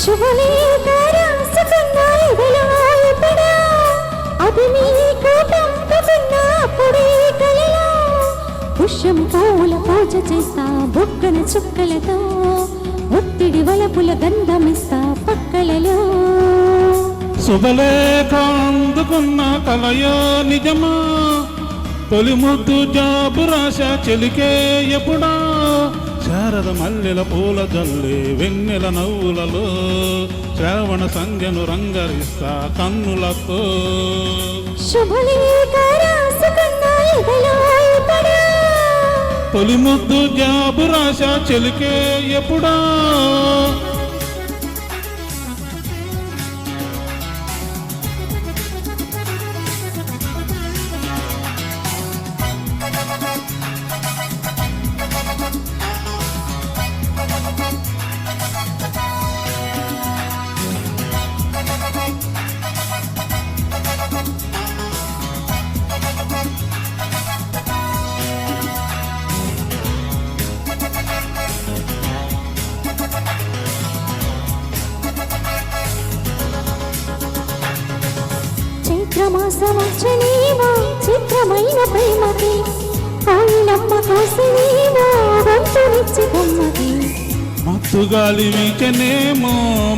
శుభలేఖ రాసుకున్న ఎదలో ఎప్పుడా అది నీకు పంపుతున్న అప్పుడే కలలో పుష్యం పూల పూజ చేస్తా బుగ్గన చుక్కలతో ఒత్తిడి వలపుల గంధమిస్తా పక్కలలో శుభలేఖ అందుకున్న కలయో నిజమా తొలి ముద్దు జాబు రాశ చెలికే ఎప్పుడా శారద మల్లెల పూల జల్లే వెన్నెల నవ్వులలో శ్రావణ సంధ్యను రంగరిస్తా కన్నులతో శుభలేఖ రాసుకున్న ఎదలో ఎప్పుడా తొలి ముద్దు జాబు రాశ చెలికే ఎప్పుడా చైత్రమాసమచ్చనేవో చిత్రమైన ప్రేమకి ఆయినమ్మ కోసనేవో వంతునిచ్చి బొమ్మకి మత్తుగాలి వీచనేమో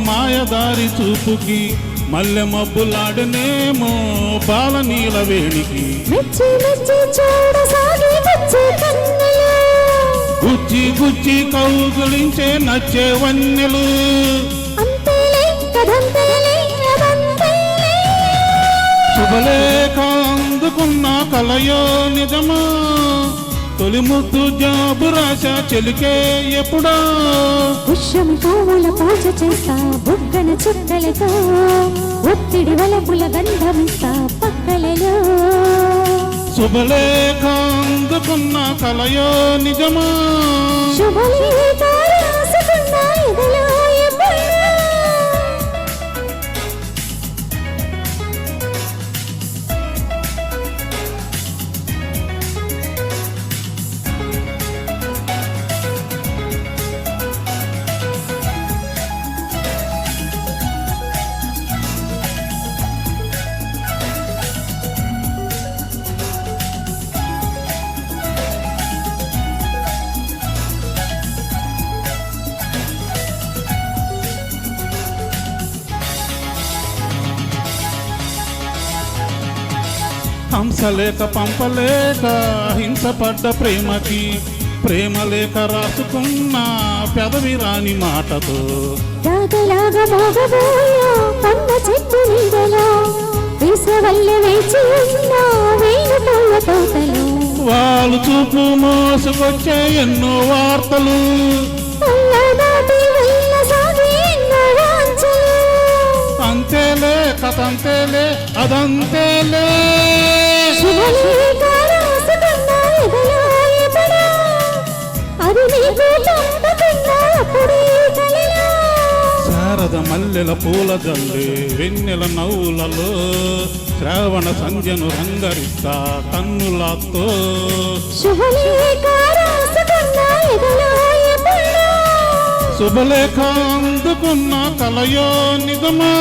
మాయదారి చూపుకి మల్లె మబ్బులాడనేమో బాల నీల వేణికి మెచ్చి మెచ్చి చూడసాగి వచ్చే కన్నులు గుచ్చి గుచ్చి కౌగులించే నచ్చే వన్నెలు అంతేలే కదంతేలే అదంతేలే శుభలేఖ అందుకున్న కలయో నిజమా తొలి ముద్దు జాబు రాశ చెలికే ఎప్పుడా పుష్యం పూల పూజ చేస్తా బుగ్గన చుక్కలతో ఒత్తిడి వలపుల గంధమిస్తా పక్కలలో శుభలేఖ అందుకున్న కలయో నిజమా శుభలేఖ రాసుకున్న ఎదలో ఎప్పుడా హంసలేక పంపలేక హింసపడ్డ ప్రేమకి ప్రేమ లేక రాసుకున్న పెదవి రాని మాటతో రాగలాగా మోగబోయా పన్న చెట్టు నీడలో వేసవల్ల వేచి ఉన్న వేలు పూల తోటలో వాళ్ళు చూపు మోసుకొచ్చే ఎన్నో వార్తలు దాటి వెళ్ళ సాగి ఎన్నో వాంఛలు అంతేలే కథంతేలే అదంతేలే శుభలేఖ రాసుకున్న ఎదలో ఎప్పుడా అది నీకు పంపుతున్న అప్పుడే కలలో శారద మల్లెల పూల జల్లే వెన్నెల నవ్వులలో శ్రావణ సంధ్యను రంగరిస్తా కన్నులతో శుభలేఖ రాసుకున్న ఎదలో ఎప్పుడా శుభలేఖ అందుకున్న కలయో నిజమా